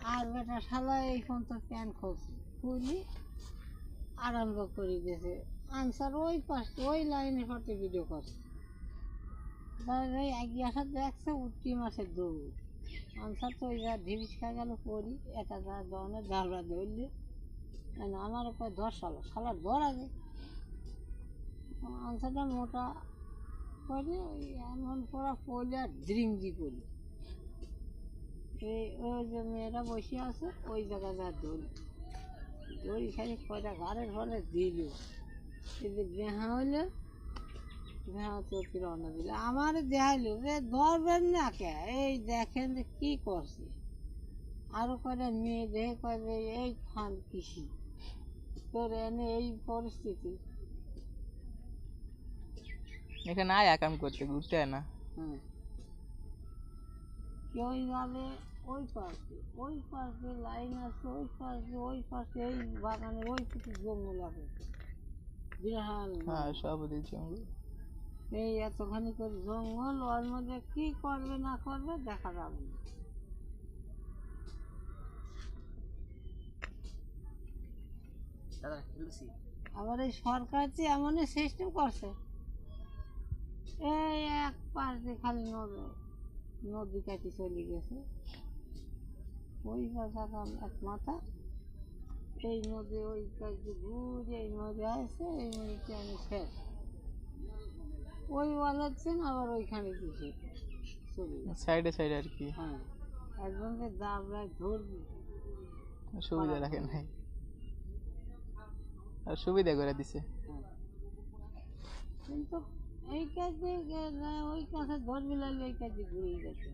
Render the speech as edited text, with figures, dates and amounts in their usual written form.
আর বেটা শালা এই ফোন তো প্যান খুলছে খুলি আরম্ভ করে দিয়েছে আনসার ওই পাশ ওই লাইনে পড়তে ভিডিও করছে তাহলে এগিয়ে আসা দেখছে উঠকি মাছের দৌড় আনসার তো ওই যা ঢিবিস খা গেল পড়ি এটা যা ধরনের ঝালরা ধরলে আমার উপর ধর শালার ধর আগে আনসারটা মোটা করে ওই এমন পড়া পড়লে আর ড্রিঙ্গি পড়ি এই ওই যে মেয়েরা বসে আছে ওই জায়গায় যা দড়ি দড়ি খালি কয়টা ঘাড়ের ফলে দিল এই যে বেহা হইলো বেহা চোখে রওনা দিল আমার দেখাইলো যে ধরবেন না কে এই দেখেন যে কী করছে আরও কয়টা মেয়ে দেখে কয় যে এই খান কৃষি তোর এনে এই পরিস্থিতি এখানে আয় কাম করতে ঘুরতে হয় না কেউ যাবে ওই পাশে লাইন আছে ওই পাশে এই বাগানের ওই কিছু জঙ্গল আছে বিরাট হ্যাঁ সব জঙ্গল এই এতখানি করে জঙ্গল ওর মধ্যে কী করবে না করবে দেখা যাবে না আবার এই সরকার যে এমনই সিস্টেম করছে এই এক পাশ দিয়ে খালি নদী কাটি চলে গেছে ওই পাশা এক মাথা এই নদী ওই কাছে ঘুরে এই নদী আসছে এই নদীতে আমি শেষ ওই বলাচ্ছেন আবার ওইখানে কিছু চলে সাইডে সাইডে আর কি হ্যাঁ একজনকে দাবড়ায় ধরবি সুবিধা রাখে নাই আর সুবিধা করে দিছে কিন্তু এই কাজে ওই কাছে ধরবি লাগলে এই কাজে ঘুরে গেছে